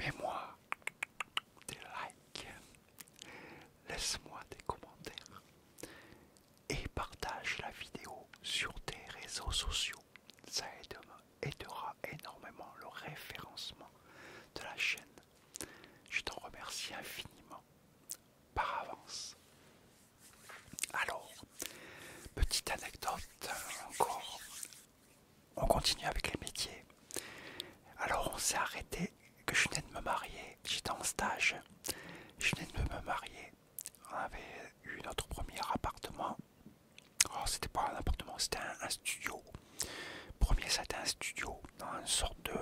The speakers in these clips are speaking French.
Mets-moi des likes, laisse-moi des commentaires et partage la vidéo sur tes réseaux sociaux. Ça aidera énormément le référencement de la chaîne. Je t'en remercie infiniment par avance. Alors, petite anecdote encore. On continue avec les métiers. Alors on s'est arrêté que je venais de me marier. J'étais en stage. Je venais de me marier. On avait eu notre premier appartement. Oh, c'était pas un appartement, c'était un studio. Premier, c'était un studio dans une sorte de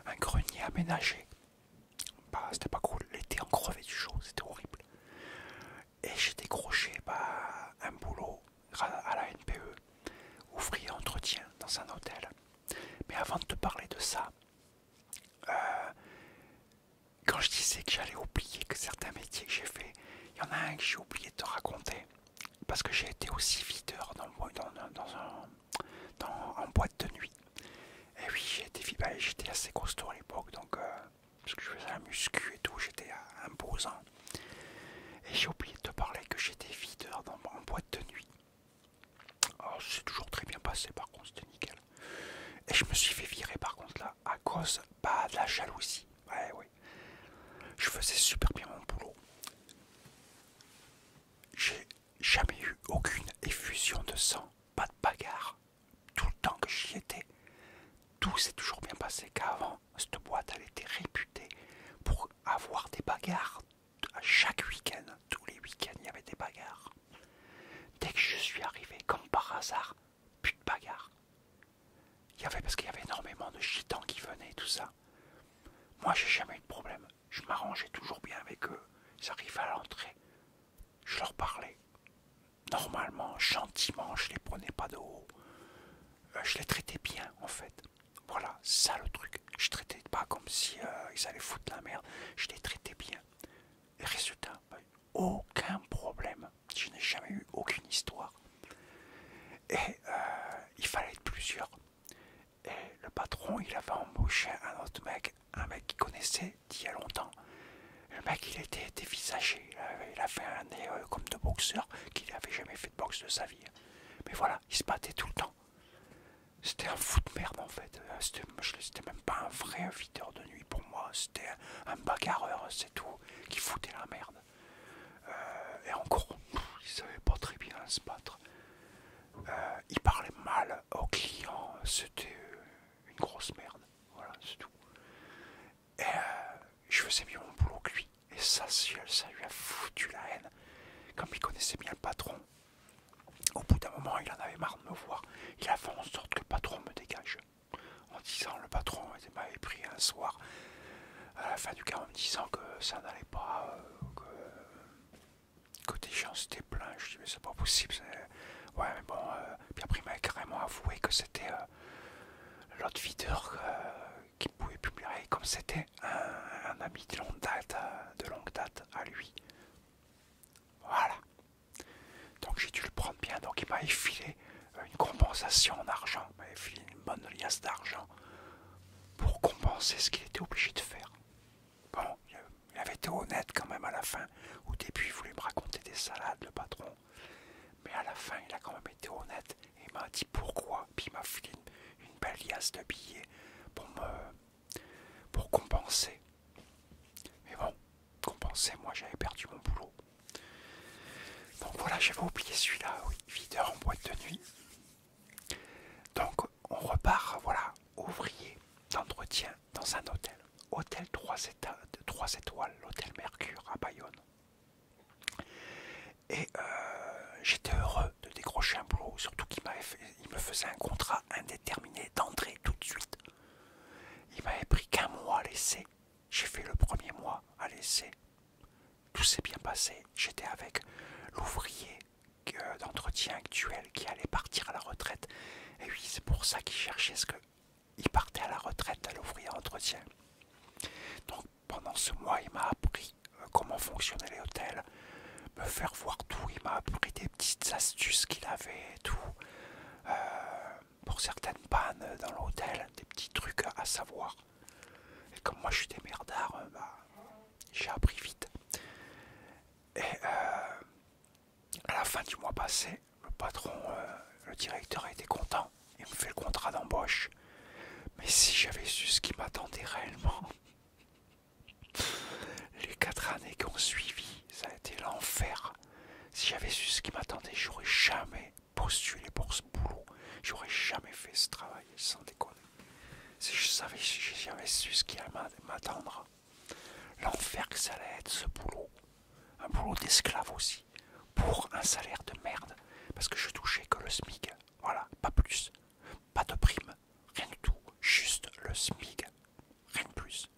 un grenier aménagé. Bah, c'était pas cool. L'été, on crevait du chaud, c'était horrible. Et j'ai décroché un boulot à la NPE, ouvrier entretien dans un hôtel. Mais avant de te parler de ça, quand je disais que j'allais oublier que certains métiers que j'ai fait, il y en a un que j'ai oublié de te raconter. Parce que j'ai été aussi videur en boîte de nuit. Et oui, j'étais assez costaud à l'époque, donc parce que je faisais la muscu et tout, j'étais imposant. Et j'ai oublié de te parler que j'étais videur en boîte de nuit. Alors c'est toujours très bien passé, par contre, c'était nickel. Et je me suis fait virer par contre là, à cause de la jalousie. Ouais, ouais. Je faisais super bien mon boulot. J'ai jamais eu aucune effusion de sang, pas de bagarre. Tout le temps que j'y étais, tout s'est toujours bien passé. Qu'avant, cette boîte, elle était réputée pour avoir des bagarres. À chaque week-end, tous les week-ends, il y avait des bagarres. Dès que je suis arrivé, comme par hasard, plus de bagarres. Parce qu'il y avait énormément de gitans qui venaient et tout ça. Moi, j'ai jamais eu de problème. Je m'arrangeais toujours bien avec eux. Ils arrivaient à l'entrée. Je leur parlais. Normalement, gentiment, je les prenais pas de haut. Je les traitais bien, en fait. Voilà, c'est ça le truc. Je traitais pas comme si ils allaient foutre la merde. Je les traitais bien. Et résultat, aucun problème. Je n'ai jamais eu aucune histoire. Et il fallait être plusieurs. Et le patron, il avait embauché un mec qu'il connaissait d'il y a longtemps. Le mec, il était dévisagé. Il avait un nez comme de boxeur, qu'il n'avait jamais fait de boxe de sa vie. Mais voilà, il se battait tout le temps. C'était un fou de merde en fait. C'était même pas un vrai videur de nuit pour moi. C'était un bagarreur, c'est tout, qui foutait la merde. Et encore, il savait pas très bien se battre. Il parlait mal aux clients. C'était une grosse merde. Voilà, c'est tout. Et je faisais mieux mon boulot que lui. Et ça lui a foutu la haine. Comme il connaissait bien le patron, au bout d'un moment, il en avait marre de me voir. Il a fait en sorte que le patron me dégage. En disant, le patron m'avait pris un soir, à la fin du cas, en me disant que ça n'allait pas, que des gens s'étaient plaints. Je dis, mais c'est pas possible. Ouais, mais bon. Puis après, il m'avait carrément avoué que c'était l'autre videur qui pouvait plus me plaire. Comme c'était un ami de longue date à lui. Voilà. Donc j'ai dû le prendre bien. Donc il m'avait filé une compensation en argent. Il m'avait filé une bonne liasse d'argent pour compenser ce qu'il était obligé de faire. Bon, il avait été honnête quand même à la fin. Au début, il voulait me raconter des salades, le patron. Mais à la fin, il a quand même été honnête. Et il m'a dit pourquoi. Puis il m'a filé une belle liasse de billets pour compenser. Mais bon, compenser, moi j'avais perdu mon boulot. Donc voilà, j'avais oublié celui-là, oui, videur en boîte de nuit. Donc on repart, voilà, ouvrier d'entretien dans un hôtel. Hôtel 3 étoiles, l'hôtel Mercure à Bayonne. Et j'étais heureux de décrocher un boulot, surtout qu'il me faisait un contrat indéterminé d'entrée tout de suite. Il m'avait pris qu'un mois à l'essai. J'ai fait le premier mois à l'essai. Tout s'est bien passé. J'étais avec l'ouvrier d'entretien actuel qui allait partir à la retraite. Et oui, c'est pour ça qu'il cherchait il partait à la retraite à l'ouvrier d'entretien. Donc pendant ce mois, il m'a appris comment fonctionnaient les hôtels, me faire voir tout. Il m'a appris des petites astuces qu'il avait et tout. Pour certaines pannes dans l'hôtel, des petits trucs à savoir. Et comme moi je suis démerdard, j'ai appris vite. Et à la fin du mois passé, le patron, le directeur était content. Il me fait le contrat d'embauche. Mais si j'avais su ce qui m'attendait réellement, les 4 années qui ont suivi, ça a été l'enfer. Si j'avais su ce qui m'attendait, j'aurais jamais postulé pour ce boulot. J'aurais jamais fait ce travail, sans déconner. Si j'avais su ce qui allait m'attendre, l'enfer que ça allait être ce boulot. Un boulot d'esclave aussi. Pour un salaire de merde. Parce que je touchais que le SMIC. Voilà, pas plus. Pas de prime. Rien du tout. Juste le SMIC. Rien de plus.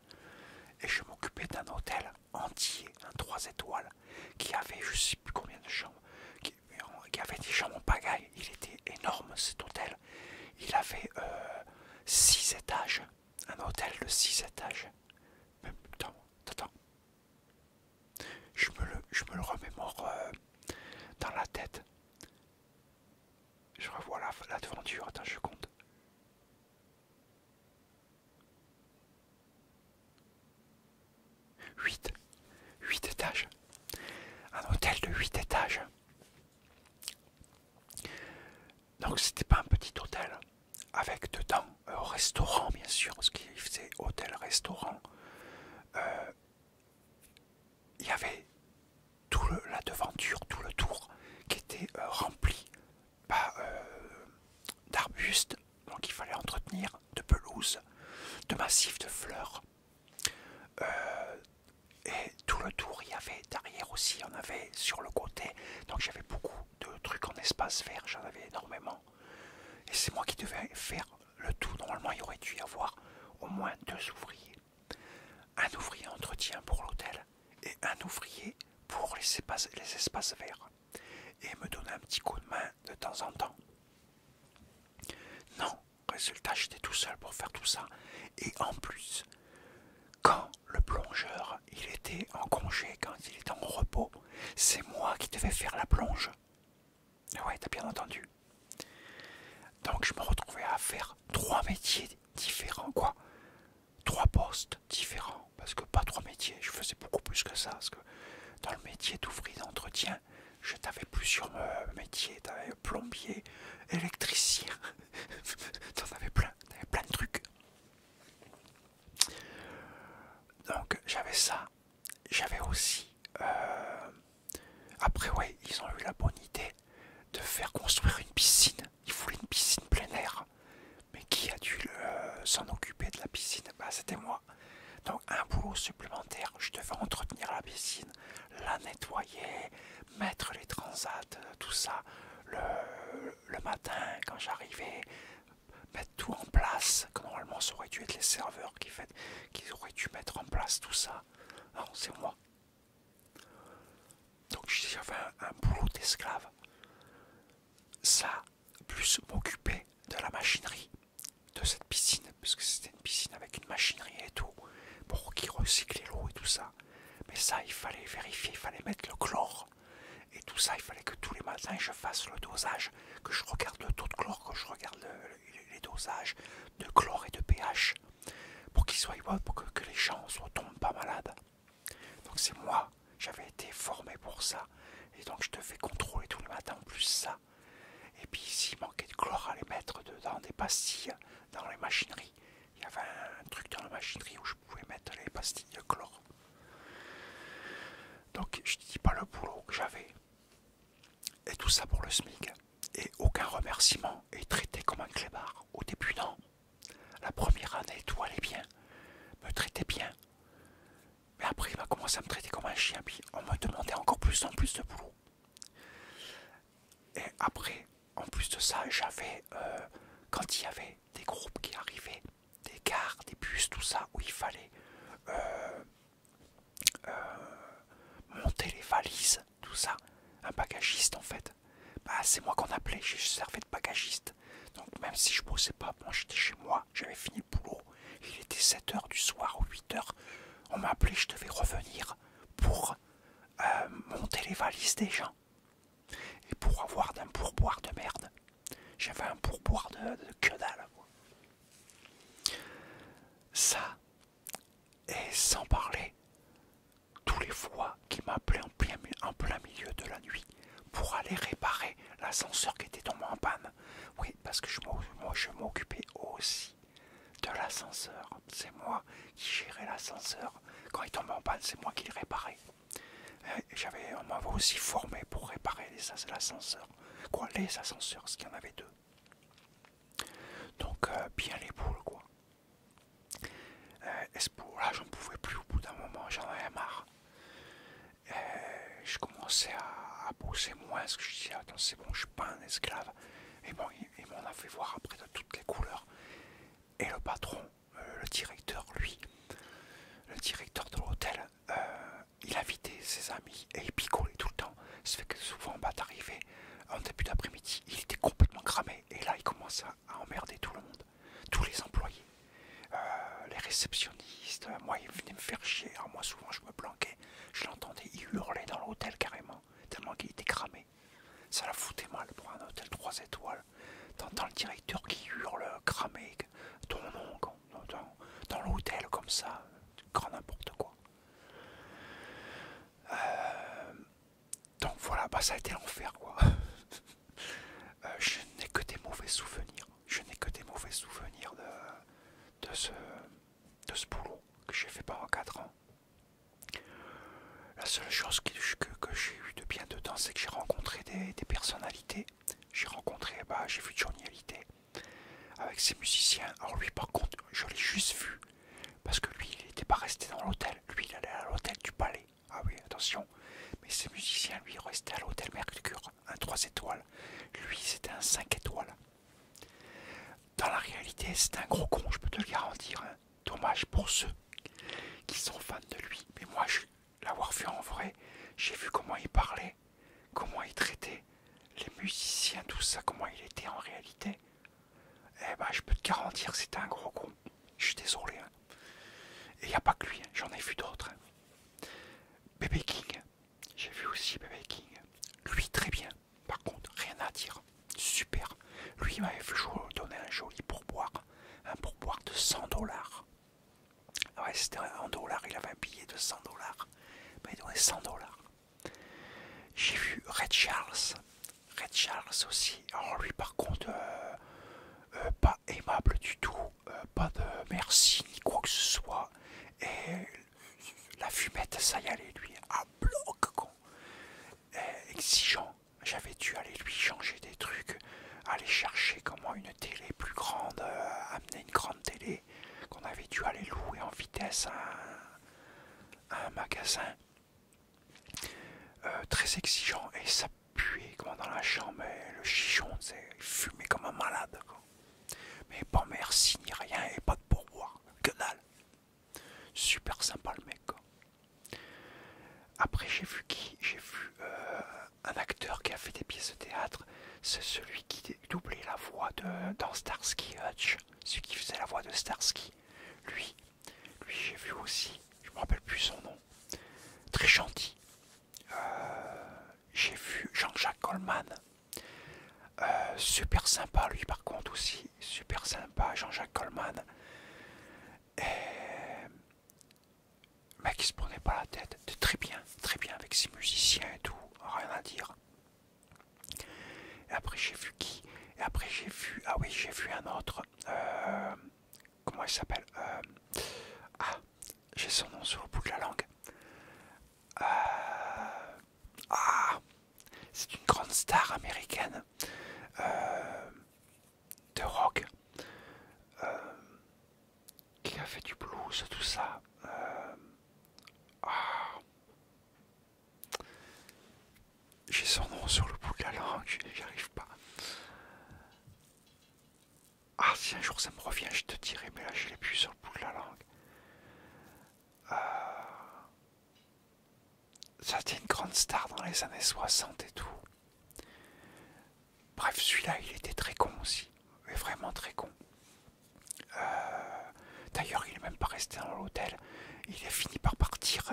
Et je m'occupais d'un hôtel entier, un 3 étoiles, qui avait je sais plus combien de chambres, qui avait des chambres en pagaille. Il était énorme cet hôtel. Il avait 6 étages. Un hôtel de 6 étages. Mais putain, attends. Je me le remémore dans la tête. Je revois la devanture. Attends, je compte. 8 étages. Un hôtel de 8 étages. Donc c'était pas un petit hôtel. Avec dedans, restaurant bien sûr, parce qu'il faisait hôtel-restaurant. Il y avait la devanture, tout le tour, qui était rempli d'arbustes. Donc il fallait entretenir, de pelouse, de massifs de fleurs. Et tout le tour, il y avait derrière aussi, on avait sur le côté. Donc j'avais beaucoup de trucs en espace vert, j'en avais énormément. Et c'est moi qui devais faire le tout. Normalement, il y aurait dû y avoir au moins 2 ouvriers. Un ouvrier entretien pour l'hôtel et un ouvrier pour les espaces verts. Et me donner un petit coup de main de temps en temps. Non, résultat, j'étais tout seul pour faire tout ça. Et en plus, quand le plongeur, il était en congé, quand il était en repos, c'est moi qui devais faire la plonge. Ouais, t'as bien entendu. Donc je me retrouvais à faire 3 métiers différents, quoi. 3 postes différents, parce que pas 3 métiers, je faisais beaucoup plus que ça, parce que dans le métier d'ouvrier d'entretien, je t'avais plusieurs métiers, t'avais plombier, électricien, t'en avais plein de trucs. Donc j'avais ça, j'avais aussi, après ouais, ils ont eu la bonne idée de faire construire une piscine, ils voulaient une piscine plein air, mais qui a dû s'en occuper de la piscine? Bah c'était moi. Donc un boulot supplémentaire, je devais entretenir la piscine, la nettoyer, mettre les transats, tout ça, le matin quand j'arrivais, mettre tout en place, que normalement ça aurait dû être les serveurs qui auraient dû mettre en place tout ça. Non, c'est moi. Donc j'avais un boulot d'esclave. Ça, plus m'occuper de la machinerie de cette piscine, parce que c'était une piscine avec une machinerie et tout, pour qu'ils recyclent l'eau et tout ça. Mais ça, il fallait vérifier, il fallait mettre le chlore. Et tout ça, il fallait que tous les matins, je fasse le dosage, que je regarde le taux de chlore, que je regarde les dosages de chlore et de pH, pour qu'ils soient bons, pour que les gens ne tombent pas malades. Donc c'est moi, j'avais été formé pour ça. Et donc je devais contrôler tous les matins en plus ça. Et puis s'il manquait de chlore à les mettre dedans des pastilles dans les machineries, il y avait un truc dans la machinerie où je pouvais mettre les pastilles de chlore. Donc je ne dis pas le boulot que j'avais. Et tout ça pour le SMIC. Et aucun remerciement, et traité comme un clébard. Au début non. La première année tout allait bien. Me traitait bien. Mais après il m'a commencé à me traiter comme un chien. Puis on me demandait encore plus en plus de boulot. Et après, en plus de ça, j'avais, quand il y avait des groupes qui arrivaient, des cars, des bus, tout ça, où il fallait monter les valises, tout ça, un bagagiste en fait, bah c'est moi qu'on appelait, je servais de bagagiste. Donc même si je bossais pas, moi j'étais chez moi, j'avais fini le boulot, il était 7h du soir ou 8h, on m'appelait, je devais revenir pour monter les valises des gens. Et pour avoir d'un pourboire de merde. J'avais un pourboire de que dalle. Ça, et sans parler appelé en plein milieu de la nuit pour aller réparer l'ascenseur qui était tombé en panne. Oui, parce que moi je m'occupais aussi de l'ascenseur. C'est moi qui gérais l'ascenseur. Quand il tombait en panne, c'est moi qui le réparais. On m'avait aussi formé pour réparer l'ascenseur. Quoi, les ascenseurs, parce qu'il y en avait deux. Donc, bien les boules, quoi. Là, j'en pouvais plus au bout d'un moment, j'en avais marre. Je commençais à bosser moins, parce que je disais, attends, c'est bon, je suis pas un esclave. Et bon, il m'en a fait voir après de toutes les couleurs. Et le patron, le directeur, lui, le directeur de l'hôtel, il invitait ses amis et il picolait tout le temps. Ça fait que souvent, d'arriver en début d'après-midi, il était complètement cramé. Et là, il commence à emmerder tout le monde, tous les employés. Les réceptionnistes, moi il venait me faire chier, alors moi souvent je me planquais, je l'entendais, il hurlait dans l'hôtel carrément, tellement qu'il était cramé. Ça la foutait mal pour un hôtel 3 étoiles. T'entends le directeur qui hurle cramé, ton nom dans l'hôtel comme ça, grand n'importe quoi. Donc voilà, ça a été l'enfer quoi. Je n'ai que des mauvais souvenirs, de ce boulot que j'ai fait pendant 4 ans. La seule chose que j'ai eu de bien dedans, c'est que j'ai rencontré des personnalités. J'ai vu Johnny Hallyday avec ses musiciens. Alors lui par contre, je l'ai juste vu parce que lui, il n'était pas resté dans l'hôtel. Lui, il allait à l'hôtel du Palais. Ah oui, attention. Mais ses musiciens, lui, restaient à l'hôtel Mercure, un 3 étoiles. Lui, c'était un 5 étoiles. Dans la réalité, c'est un gros con, je peux te le garantir. Hein. Dommage pour ceux qui sont fans de lui. Mais moi, l'avoir vu en vrai, j'ai vu comment il parlait, comment il traitait les musiciens, tout ça, comment il était en réalité. Eh ben, je peux te garantir que c'était un gros con. Je suis désolé. Hein. Et il n'y a pas que lui, hein. J'en ai vu d'autres. Hein. Bébé King, j'ai vu aussi Bébé King. Lui, très bien. Par contre, rien à dire. Super. Lui, il m'avait donné un joli pourboire. Un pourboire de 100 $. Ouais, c'était en dollars. Il avait un billet de 100 $. Mais il donnait 100 $. J'ai vu Red Charles. Red Charles aussi. Alors lui, par contre, pas aimable du tout. Pas de merci ni quoi que ce soit. Et la fumette, ça y allait, lui. À bloc, con. Exigeant. J'avais dû aller lui changer des trucs, aller chercher comment une télé plus grande, amener une grande télé qu'on avait dû aller louer en vitesse à un magasin. Très exigeant et ça puait comme dans la chambre, et le chichon, il fumait comme un malade. Quoi. Mais pas merci ni rien et pas de pourboire, que dalle. Super sympa le mec. Quoi. Après j'ai vu un acteur qui a fait des pièces de théâtre, c'est celui qui doublait la voix dans Starsky Hutch, celui qui faisait la voix de Starsky. Lui j'ai vu aussi, je me rappelle plus son nom, très gentil. J'ai vu Jean-Jacques Goldman, super sympa lui par contre aussi, super sympa Jean-Jacques Goldman. Et mec il se prenait pas la tête, très bien avec ses musiciens et tout, rien à dire. Et après j'ai vu qui? Et après j'ai vu, ah oui j'ai vu un autre, comment il s'appelle? J'ai son nom sur le bout de la langue. C'est une grande star américaine de rock qui a fait du blues, tout ça. J'ai son nom sur le bout de la langue, j'y arrive pas. Ah, si un jour ça me revient, je te dirai, mais là je l'ai plus sur le bout de la langue. Ça a été une grande star dans les années 60 et tout. Bref, celui-là, il était très con aussi. Mais vraiment très con. D'ailleurs, il n'est même pas resté dans l'hôtel. Il a fini par partir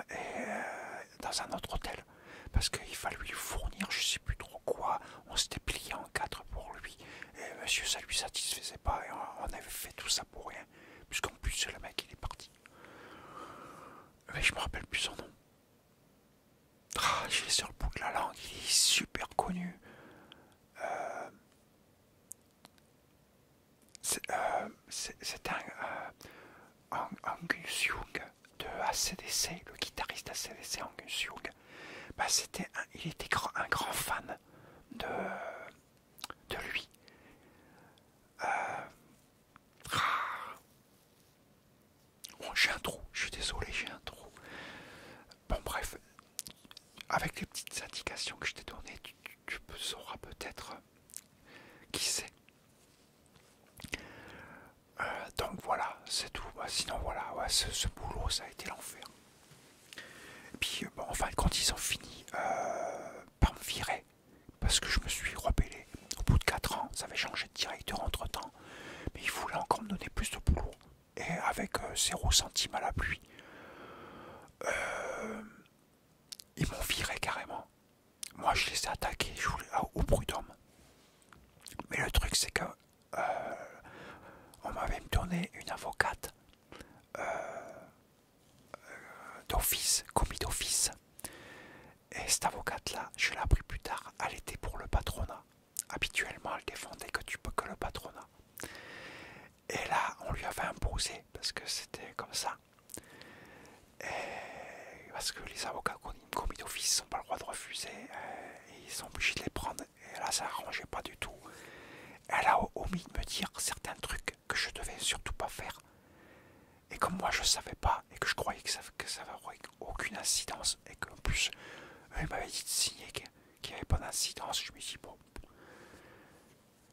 dans un autre hôtel. Parce qu'il fallait lui fournir je sais plus trop quoi. On s'était plié en 4 pour lui. Et monsieur, ça lui satisfaisait pas. Et on avait fait tout ça pour rien. Puisqu'en plus, le mec, il est parti. Mais je me rappelle plus son nom. Angus Young de AC/DC, le guitariste AC/DC Angus Young, bah il était un grand fan de lui. Bon, j'ai un trou, je suis désolé, j'ai un trou. Bon, bref, avec les petites indications que je t'ai données, tu sauras peut-être qui c'est. Donc voilà, c'est tout. Bah, sinon, voilà, ouais, ce boulot, ça a été l'enfer. Et puis, bon, en fin de compte, ils ont fini par me virer parce que je me suis rebellé. Au bout de 4 ans, ça avait changé de directeur entre temps, mais ils voulaient encore me donner plus de boulot. Et avec 0 centime à la pluie, ils m'ont viré carrément. Moi, je les ai attaqués, je voulais au prud'homme. Mais le truc, c'est que on m'avait donné une avocate d'office, commis d'office. Et cette avocate-là, je l'ai appris plus tard, elle était pour le patronat. Habituellement, elle défendait que le patronat. Et là, on lui avait imposé, parce que c'était comme ça. Et parce que les avocats commis d'office n'ont pas le droit de refuser, et ils sont obligés de les prendre. Et là, ça n'arrangeait pas du tout. Elle a omis de me dire certains trucs que je devais surtout pas faire. Et comme moi je savais pas, et que je croyais que ça n'avait aucune incidence, et qu'en plus, eux m'avaient dit de signer qu'il n'y avait pas d'incidence, je me dis bon,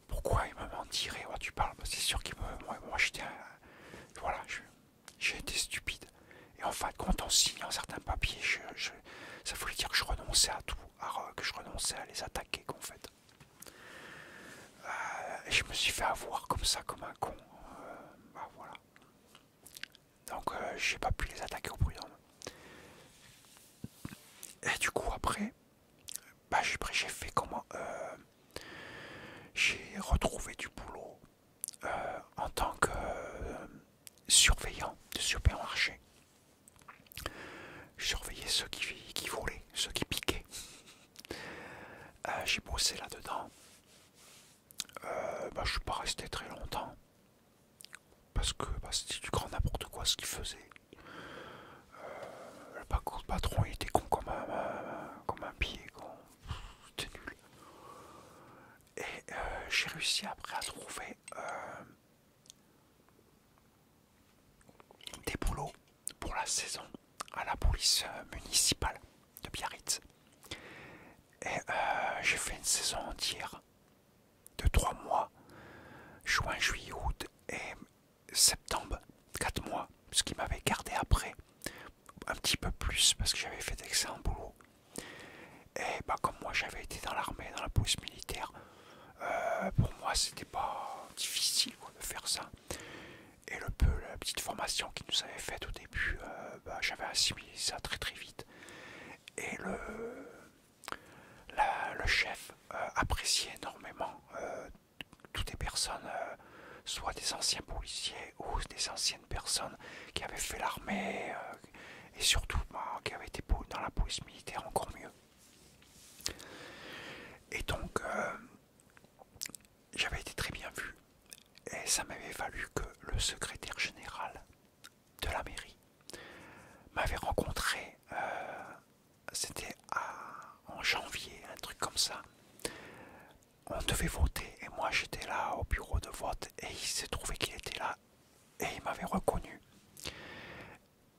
pourquoi ils me mentiraient? Tu parles, c'est sûr qu'ils me. Moi j'étais. Voilà, j'ai été stupide. Et en fin de compte, en signant certains papiers, ça voulait dire que je renonçais à tout, que je renonçais à les attaquer, qu'en fait. Et je me suis fait avoir comme ça, comme un con. Bah voilà. Donc j'ai pas pu les attaquer au prud'homme. Et du coup après, bah j'ai fait comment j'ai retrouvé du boulot en tant que surveillant de supermarché. Je surveillais ceux qui volaient, ceux qui piquaient. J'ai bossé là-dedans. Je suis pas resté très longtemps. Parce que c'était du grand n'importe quoi ce qu'ils faisaient. Le patron il était con comme un pied. C'était nul. Et j'ai réussi après à trouver des boulots pour la saison à la police municipale de Biarritz. Et j'ai fait une saison entière de 3 mois, juin, juillet, août et septembre, 4 mois, ce qui m'avait gardé après un petit peu plus parce que j'avais fait d'excellents boulots. Et comme moi j'avais été dans l'armée, dans la police militaire, pour moi c'était pas difficile de faire ça. Et la petite formation qu'ils nous avaient faite au début, j'avais assimilé ça très très vite. Et le chef appréciait énormément toutes les personnes, soit des anciens policiers ou des anciennes personnes qui avaient fait l'armée et surtout qui avaient été dans la police militaire encore mieux. Et donc j'avais été très bien vu et ça m'avait valu que le secrétaire général de la mairie m'avait rencontré, c'était en janvier, un truc comme ça. On devait voter et moi j'étais là au bureau de vote et il s'est trouvé qu'il était là et il m'avait reconnu.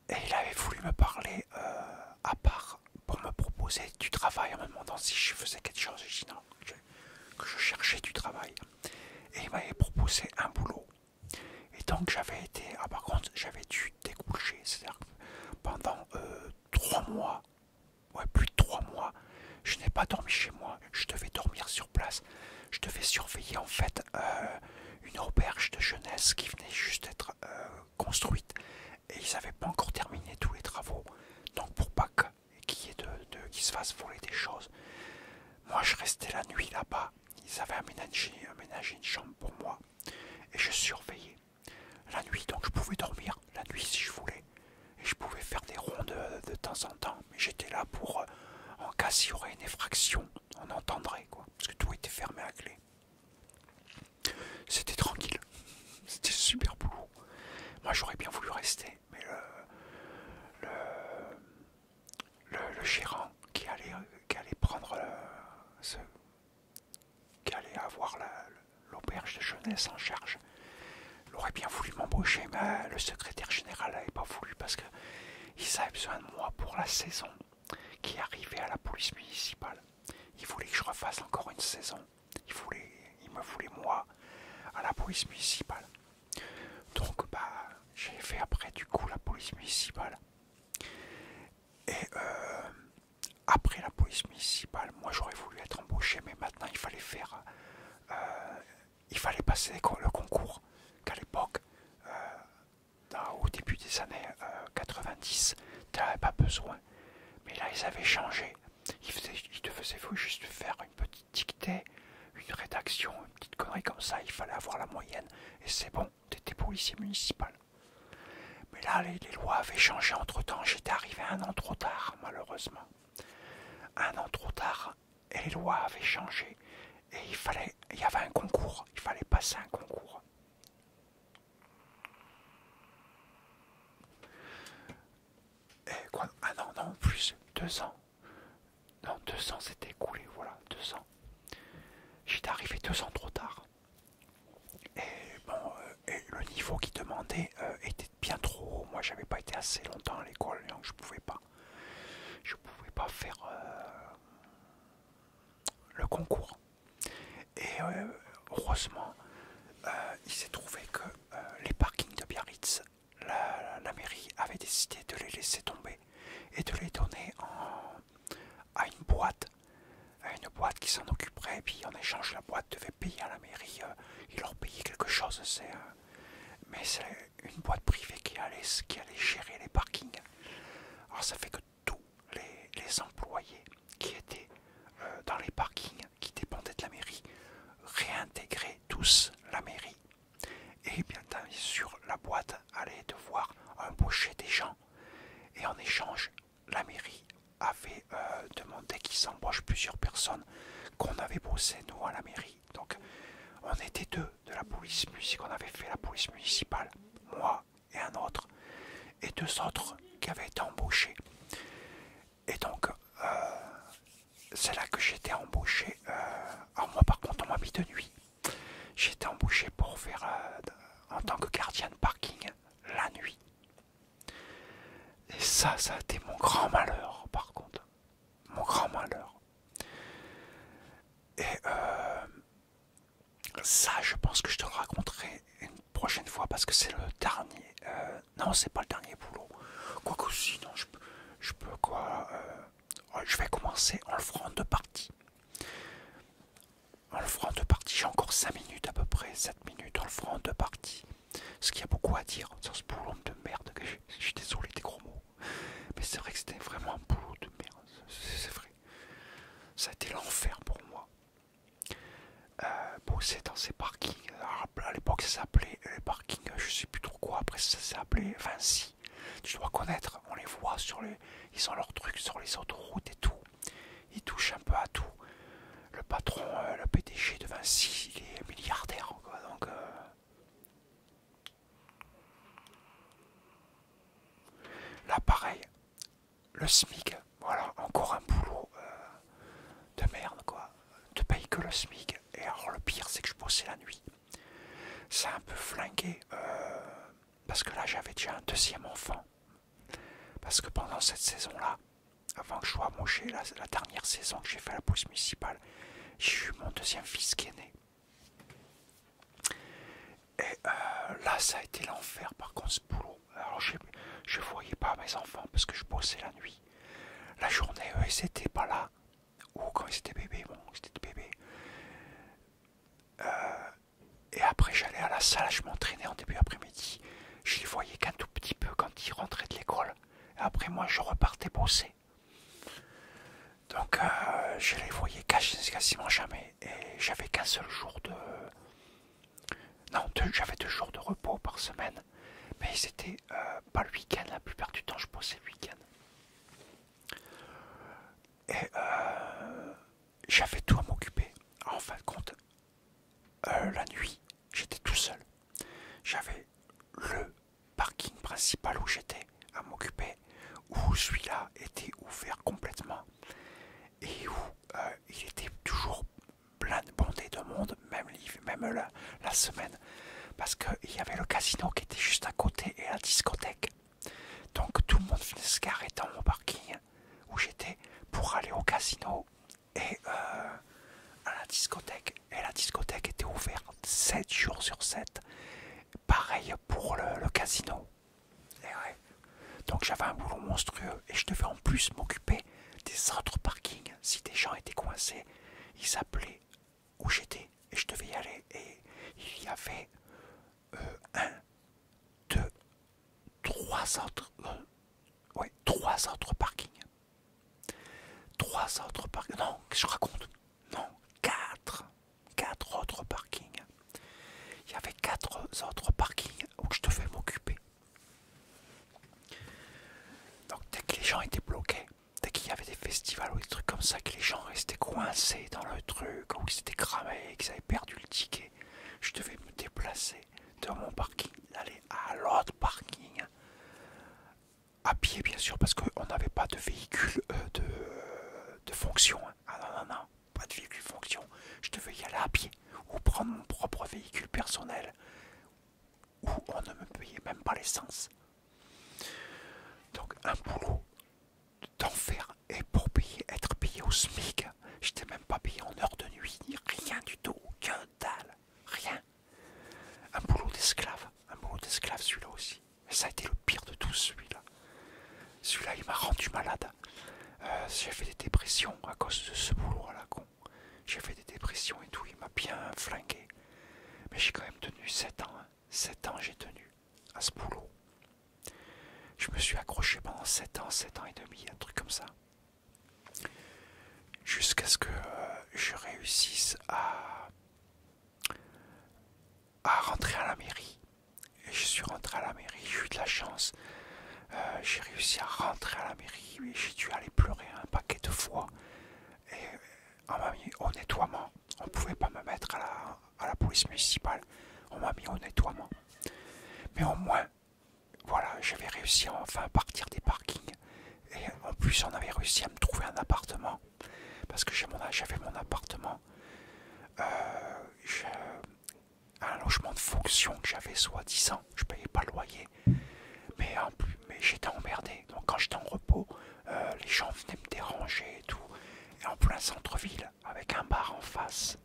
Et il avait voulu me parler à part pour me proposer du travail en me demandant si je faisais quelque chose. J'ai dit non, que je cherchais du travail. Et il m'avait proposé un boulot. Et donc j'avais été, par contre j'avais dû découcher, c'est-à-dire que pendant 3 mois, plus de 3 mois, je n'ai pas dormi chez moi, je devais dormir sur place. Je devais surveiller en fait une auberge de jeunesse qui venait juste d'être construite. Et ils n'avaient pas encore terminé tous les travaux. Donc pour pas qu'il se fasse voler des choses, moi je restais la nuit là-bas. Ils avaient aménagé une chambre pour moi. Et je surveillais la nuit, donc je pouvais dormir la nuit si je voulais. Et je pouvais faire des rondes de temps en temps. Mais j'étais là pour, en cas s'il y aurait une effraction, on entendrait quoi. Parce que tout était fermé à clé. C'était tranquille. C'était super boulot. Moi j'aurais bien voulu rester. Mais personnel s'en charge. Il aurait bien voulu m'embaucher, mais le secrétaire général n'avait pas voulu parce qu'ils avaient besoin de moi pour la saison qui arrivait à la police municipale. Il voulait que je refasse encore une saison. Il me voulait moi à la police municipale. Donc j'ai fait après du coup la police municipale. Et après la police municipale, moi j'aurais voulu être embauché, mais maintenant il fallait faire, il fallait passer le concours qu'à l'époque, au début des années 90, tu n'avais pas besoin. Mais là ils avaient changé. Ils te faisaient juste faire une petite dictée, une rédaction, une petite connerie comme ça. Il fallait avoir la moyenne et c'est bon, tu étais policier municipal. Mais là les lois avaient changé entre temps. J'étais arrivé 1 an trop tard, malheureusement. 1 an trop tard et les lois avaient changé. Et il y avait un concours, il fallait passer un concours. Et quoi? Ah non, non, plus, 2 ans. Non, 2 ans s'était écoulé, voilà, 2 ans. J'étais arrivé 2 ans trop tard. Et bon, et le niveau qu'ils demandaient était bien trop haut. Moi, j'avais pas été assez longtemps à l'école, donc je pouvais pas faire le concours. Et heureusement, il s'est trouvé que les parkings de Biarritz, la mairie avait décidé de les laisser tomber et de les donner à une boîte qui s'en occuperait. Et puis en échange, la boîte devait payer à la mairie, il leur payait quelque chose. Mais c'est une boîte privée qui allait gérer les parkings. Alors ça fait que tous les employés qui étaient dans les parkings qui dépendaient de la mairie réintégraient tous la mairie. Et bien sûr, la boîte allait devoir embaucher des gens. Et en échange, la mairie avait demandé qu'ils embauchent plusieurs personnes qu'on avait bossé nous à la mairie. Donc on était 2 de la police municipale, on avait fait la police municipale, moi et un autre, et 2 autres qui avaient été embauchés. Et donc c'est là que j'étais embauché. Alors moi par contre on m'a mis de nuit. J'étais embauché pour faire en tant que gardien de parking la nuit. Et ça a été mon grand malheur par contre. Mon grand malheur. Et ça je pense que je te le raconterai une prochaine fois parce que c'est le dernier. Non, c'est pas le dernier boulot. Quoique sinon je peux quoi. Je vais commencer en le ferant en 2 parties. En le ferant en 2 parties, j'ai encore 5 minutes à peu près, 7 minutes, en le ferant en 2 parties. Parce qu'il y a beaucoup à dire sur ce boulot de merde. Je suis désolé des gros mots. Mais c'est vrai que c'était vraiment un boulot de merde. C'est vrai. Ça a été l'enfer pour moi. Bosser dans ces parkings. Alors, à l'époque, ça s'appelait les parkings, je sais plus trop quoi. Après, ça s'appelait Vinci. Tu dois connaître. On les voit ils ont leurs trucs sur les autoroutes et tout. Ils touchent un peu à tout. Le patron, le PDG de Vinci, il est milliardaire. Quoi, donc, là, pareil. Le SMIC. Voilà, encore un boulot de merde, quoi. Te paye que le SMIC. Et alors, le pire, c'est que je bossais la nuit. C'est un peu flingué. Parce que là, j'avais déjà un 2e enfant. Parce que pendant cette saison-là, avant que je sois embauché, la dernière saison que j'ai fait à la police municipale, j'ai eu mon 2e fils qui est né. Et là, ça a été l'enfer par contre ce boulot. Alors je voyais pas mes enfants parce que je bossais la nuit. La journée, eux, ils étaient pas là. Ou quand ils étaient bébés, bon, ils étaient bébés. Et après, j'allais à la salle, je m'entraînais en début après-midi. Je les voyais qu'un tout petit peu quand ils rentraient de l'école. Et après, moi, je repartais bosser. Donc, je les voyais quasiment jamais. Et j'avais qu'un seul jour de... Non, j'avais 2 jours de repos par semaine. Mais c'était pas le week-end. La plupart du temps, je bossais le week-end. Et j'avais tout à m'occuper. En fin de compte, la nuit, j'étais tout seul. J'avais le parking principal où j'étais à m'occuper, où celui-là était ouvert complètement et où il était toujours plein de bondé de monde, même la semaine. Parce qu'il y avait le casino qui était juste à côté et la discothèque. Donc tout le monde venait se garer dans mon parking où j'étais pour aller au casino et à la discothèque. Et la discothèque était ouverte 7 jours sur 7. Pareil pour le casino. Et ouais. Donc j'avais un boulot monstrueux et je devais en plus m'occuper des autres parkings. Si des gens étaient coincés, ils s'appelaient où j'étais et je devais y aller. Et il y avait un, deux, trois autres, trois autres parkings. Trois autres parkings. Non, je raconte. Non, quatre autres parkings. Il y avait 4 autres parkings où je devais m'occuper. Donc dès que les gens étaient bloqués, dès qu'il y avait des festivals ou des trucs comme ça, que les gens restaient coincés dans le truc, ou qu'ils étaient cramés, qu'ils avaient perdu le ticket, je devais me déplacer de mon parking, d'aller à l'autre parking, à pied bien sûr, parce qu'on n'avait pas de véhicule de fonction. Hein. Ah non, pas de véhicule fonction. Je devais y aller à pied, ou prendre mon propre véhicule personnel, où on ne me payait même pas l'essence. Donc un boulot d'enfer, et pour être payé au SMIC, j'étais même pas payé en heure de nuit, ni rien du tout, que dalle, rien. Un boulot d'esclave celui-là aussi. Mais ça a été le pire de tous celui-là. Celui-là il m'a rendu malade. J'ai fait des dépressions à cause de ce boulot à la con. J'ai fait des dépressions et tout, il m'a bien flingué. Mais j'ai quand même tenu 7 ans. Hein. 7 ans j'ai tenu à ce boulot. Je me suis accroché pendant 7 ans et demi, un truc comme ça. Jusqu'à ce que je réussisse à rentrer à la mairie. Et je suis rentré à la mairie, j'ai eu de la chance. J'ai réussi à rentrer à la mairie, mais j'ai dû aller pleurer un paquet de fois. Et on m'a mis au nettoiement. On ne pouvait pas me mettre à la police municipale. On m'a mis au nettoiement. Mais au moins, voilà, j'avais réussi enfin à partir des parkings. Et en plus, on avait réussi à me trouver un appartement. Parce que j'avais mon appartement. Un logement de fonction que j'avais soi-disant. Je payais pas le loyer. Mais j'étais emmerdé. Donc quand j'étais en repos, les gens venaient me déranger et tout. Et en plein centre-ville, avec un bar en face,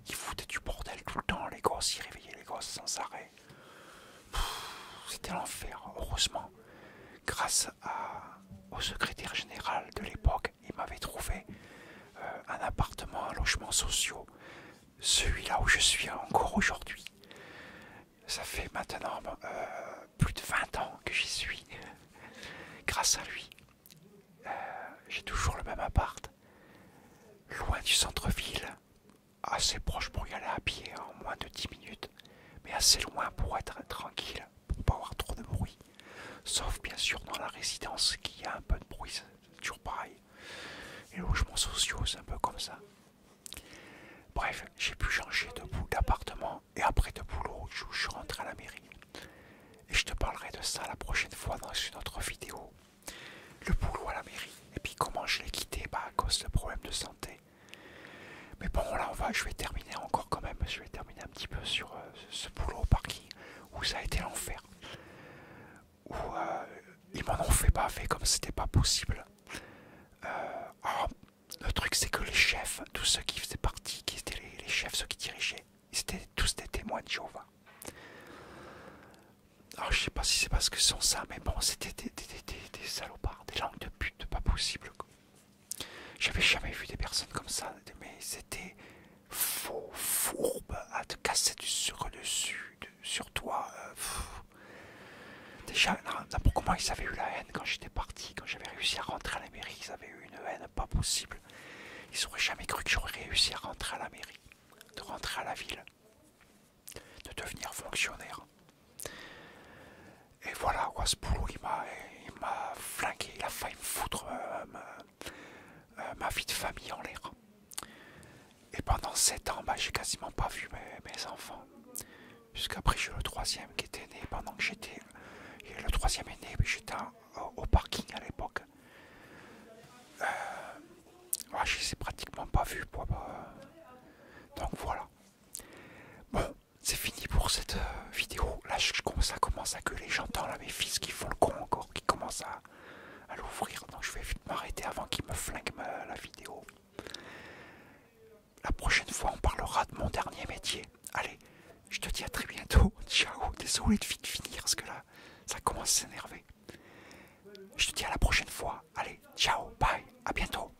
qui foutait du bordel tout le temps. Les gosses, ils réveillaient les gosses sans arrêt. C'était l'enfer. Heureusement, grâce au secrétaire général de l'époque, il m'avait trouvé un appartement, un logement social. Celui-là où je suis encore aujourd'hui. Ça fait maintenant plus de 20 ans que j'y suis. Grâce à lui, j'ai toujours le même appart. Loin du centre-ville. Assez proche pour y aller à pied en moins de 10 minutes. Mais assez loin pour être tranquille. Pour pas avoir trop de bruit. Sauf bien sûr dans la résidence qui a un peu de bruit. C'est toujours pareil. Les logements sociaux, c'est un peu comme ça. Bref, j'ai pu changer d'appartement et après de boulot, je suis rentré à la mairie. Et je te parlerai de ça la prochaine fois dans une autre vidéo. Le boulot à la mairie et puis comment je l'ai quitté à cause de problèmes de santé. Mais bon, là, je vais terminer encore quand même. Je vais terminer un petit peu sur ce boulot au parking où ça a été l'enfer. Où ils m'en ont fait baver comme c'était pas possible. Alors, le truc, c'est que les chefs, tous ceux qui faisaient partie, qui étaient les chefs, ceux qui dirigeaient, ils étaient tous des témoins de Jéhovah. Alors, je sais pas si c'est parce que ce sont ça, mais bon, c'était des salopards, des langues de pute, pas possible. Quoi. J'avais jamais vu des personnes comme ça, mais c'était faux, fourbe, à te casser sur toi. Déjà, n'importe comment ils avaient eu la haine quand j'étais parti, quand j'avais réussi à rentrer à la mairie, ils avaient eu une haine pas possible. Ils auraient jamais cru que j'aurais réussi à rentrer à la mairie, de rentrer à la ville, de devenir fonctionnaire. Et voilà, quoi, ce boulot, il m'a flingué, il a failli me foutre ma vie de famille en l'air. Et pendant 7 ans, j'ai quasiment pas vu mes enfants. Jusqu'après, j'ai eu le troisième qui était né pendant que j'étais... Et le troisième est né, mais j'étais au parking à l'époque. Je les ai pratiquement pas vus. Donc voilà. Bon, c'est fini cette vidéo. Là, ça commence à gueuler. J'entends là mes fils qui font le con encore, qui commencent à l'ouvrir. Donc je vais vite m'arrêter avant qu'ils me flinguent la vidéo. La prochaine fois, on parlera de mon dernier métier. Allez, je te dis à très bientôt. Ciao. Désolé de vite finir parce que là, ça commence à s'énerver. Je te dis à la prochaine fois. Allez, ciao, bye, à bientôt.